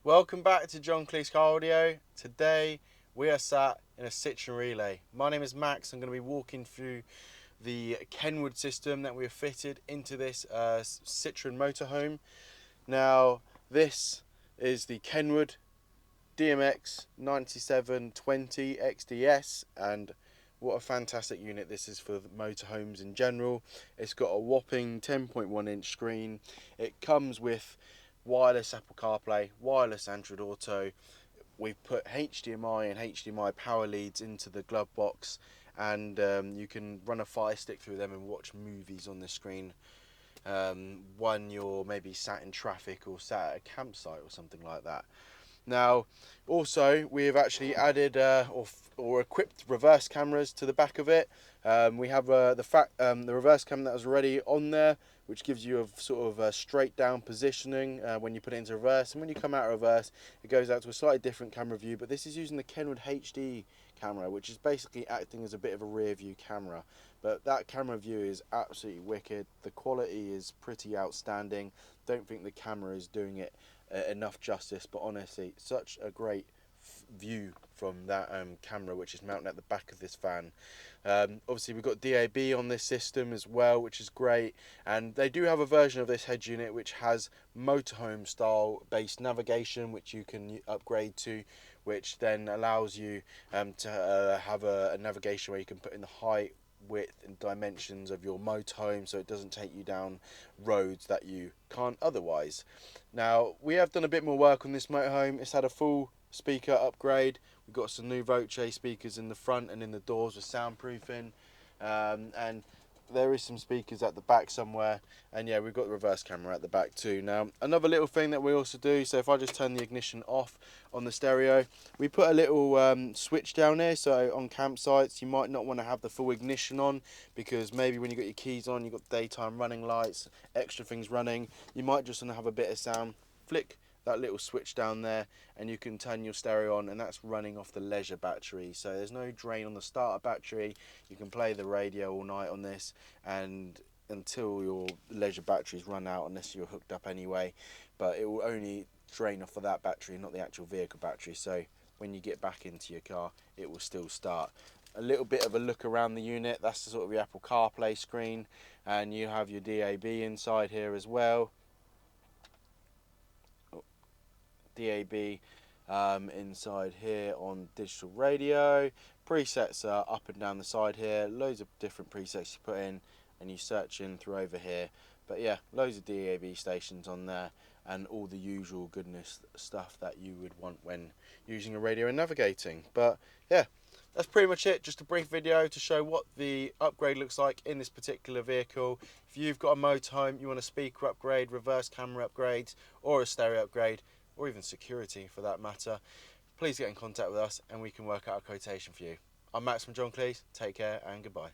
Welcome back to John Kleis Car Audio. Today we are sat in a Citroen Relay. My name is Max. I'm going to be walking through the KENWOOD system that we have fitted into this Citroen Motorhome. Now this is the KENWOOD DMX9720XDS, and what a fantastic unit this is for the motorhomes in general. It's got a whopping 10.1 inch screen. It comes with wireless Apple CarPlay, wireless Android Auto. We've put HDMI and HDMI power leads into the glove box, and you can run a Fire Stick through them and watch movies on the screen when you're maybe sat in traffic or sat at a campsite or something like that. Now, also we have actually added or equipped reverse cameras to the back of it. We have the reverse camera that was already on there, which gives you a sort of a straight down positioning when you put it into reverse, and when you come out of reverse it goes out to a slightly different camera view. But this is using the KENWOOD HD camera, which is basically acting as a bit of a rear view camera. But that camera view is absolutely wicked. The quality is pretty outstanding. Don't think the camera is doing it enough justice, but honestly such a great view from that camera, which is mounted at the back of this van. Obviously we've got DAB on this system as well, which is great, and they do have a version of this head unit which has motorhome style based navigation, which you can upgrade to, which then allows you to have a navigation where you can put in the height, width and dimensions of your motorhome, so it doesn't take you down roads that you can't otherwise. Now we have done a bit more work on this motorhome. It's had a full speaker upgrade. We've got some new Voce speakers in the front and in the doors with soundproofing, and there is some speakers at the back somewhere, and yeah, we've got the reverse camera at the back too. Now another little thing that we also do, so if I just turn the ignition off on the stereo, we put a little switch down here, so on campsites you might not want to have the full ignition on, because maybe when you got your keys on, you've got daytime running lights, extra things running, you might just want to have a bit of sound. Flick that little switch down there and you can turn your stereo on, and that's running off the leisure battery, so there's no drain on the starter battery. You can play the radio all night on this and until your leisure batteries run out, unless you're hooked up anyway, but it will only drain off of that battery, not the actual vehicle battery, so when you get back into your car it will still start. A little bit of a look around the unit, that's the sort of the Apple CarPlay screen, and you have your DAB inside here as well. DAB inside here on digital radio. Presets are up and down the side here, loads of different presets you put in and you search in through over here. But yeah, loads of DAB stations on there and all the usual goodness stuff that you would want when using a radio and navigating. But yeah, that's pretty much it. Just a brief video to show what the upgrade looks like in this particular vehicle. If you've got a motorhome, you want a speaker upgrade, reverse camera upgrades, or a stereo upgrade, or even security for that matter, please get in contact with us and we can work out a quotation for you. I'm Max from John Kleis. Take care and goodbye.